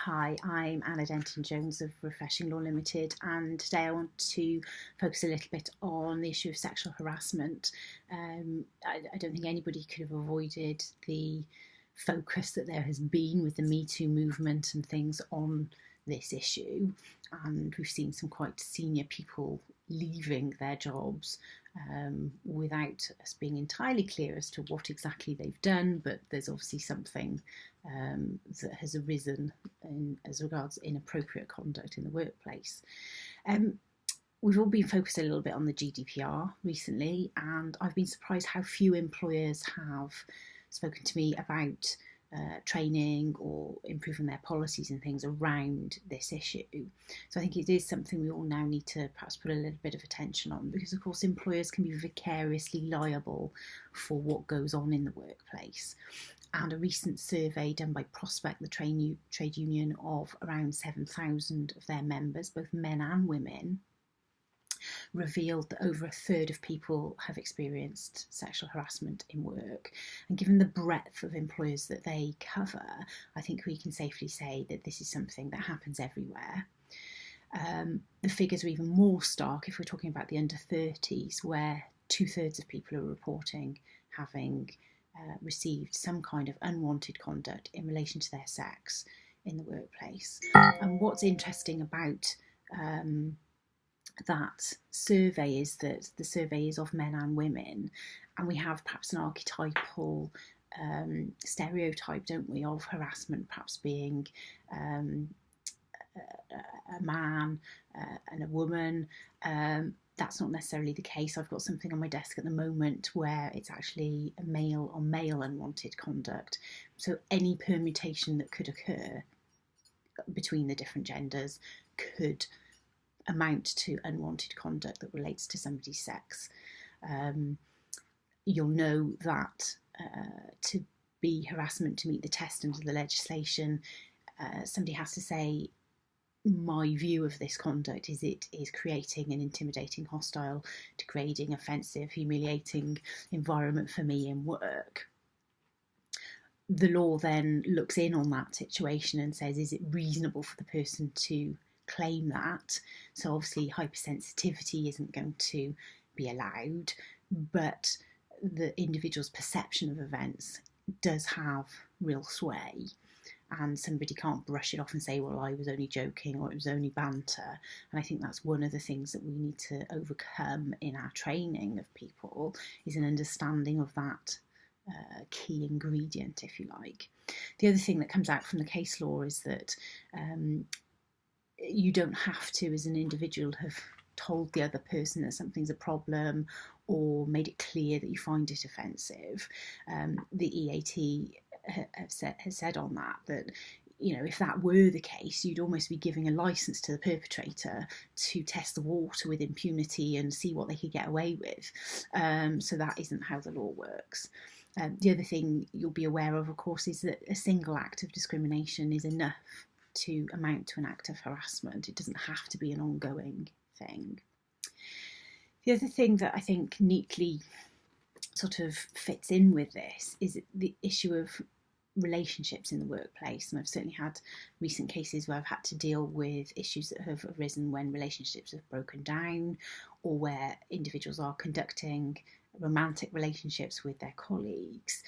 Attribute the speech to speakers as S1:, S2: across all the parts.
S1: Hi, I'm Anna Denton-Jones of Refreshing Law Limited, and today I want to focus a little bit on the issue of sexual harassment. I don't think anybody could have avoided the focus that there has been with the Me Too movement and things on this issue, and we've seen some quite senior people leaving their jobs without us being entirely clear as to what exactly they've done, but there's obviously something that has arisen as regards inappropriate conduct in the workplace. We've all been focused a little bit on the GDPR recently, and I've been surprised how few employers have spoken to me about training or improving their policies and things around this issue. So I think it is something we all now need to perhaps put a little bit of attention on, because of course employers can be vicariously liable for what goes on in the workplace. And a recent survey done by Prospect, the trade union of around 7,000 of their members, both men and women, revealed that over a third of people have experienced sexual harassment in work. And given the breadth of employers that they cover, I think we can safely say that this is something that happens everywhere. The figures are even more stark if we're talking about the under 30s, where 2/3 of people are reporting having received some kind of unwanted conduct in relation to their sex in the workplace. And what's interesting about that survey is that the survey is of men and women, and we have perhaps an archetypal stereotype, don't we, of harassment perhaps being a man and a woman. That's not necessarily the case. I've got something on my desk at the moment where it's actually a male on male unwanted conduct. So any permutation that could occur between the different genders could amount to unwanted conduct that relates to somebody's sex. You'll know that to be harassment to meet the test under the legislation, somebody has to say, my view of this conduct is it is creating an intimidating, hostile, degrading, offensive, humiliating environment for me in work. The law then looks in on that situation and says, is it reasonable for the person to claim that? So obviously hypersensitivity isn't going to be allowed, but the individual's perception of events does have real sway, and somebody can't brush it off and say, well, I was only joking, or it was only banter. And I think that's one of the things that we need to overcome in our training of people, is an understanding of that key ingredient, if you like. The other thing that comes out from the case law is that you don't have to, as an individual, have told the other person that something's a problem or made it clear that you find it offensive. The EAT has said on that, you know, if that were the case, you'd almost be giving a license to the perpetrator to test the water with impunity and see what they could get away with. So that isn't how the law works. The other thing you'll be aware of course, is that a single act of discrimination is enough to amount to an act of harassment. It doesn't have to be an ongoing thing. The other thing that I think neatly sort of fits in with this is the issue of relationships in the workplace, and I've certainly had recent cases where I've had to deal with issues that have arisen when relationships have broken down, or where individuals are conducting romantic relationships with their colleagues.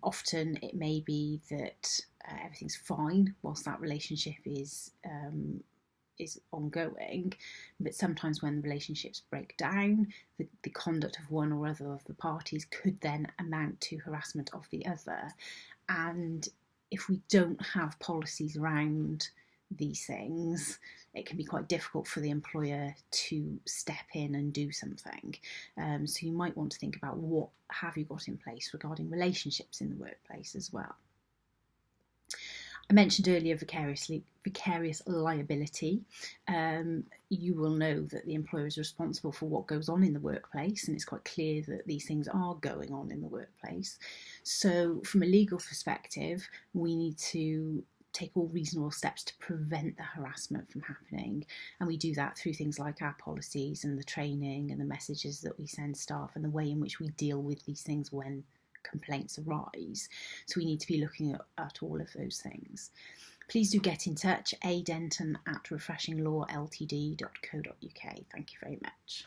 S1: Often it may be that everything's fine whilst that relationship is ongoing, but sometimes when the relationships break down, the conduct of one or other of the parties could then amount to harassment of the other. And if we don't have policies around these things, it can be quite difficult for the employer to step in and do something. So you might want to think about what have you got in place regarding relationships in the workplace as well. I mentioned earlier vicarious liability. You will know that the employer is responsible for what goes on in the workplace, and it's quite clear that these things are going on in the workplace. So from a legal perspective, we need to take all reasonable steps to prevent the harassment from happening, and we do that through things like our policies and the training and the messages that we send staff and the way in which we deal with these things when complaints arise. So we need to be looking at all of those things. Please do get in touch, adenton@refreshinglawltd.co.uk. Thank you very much.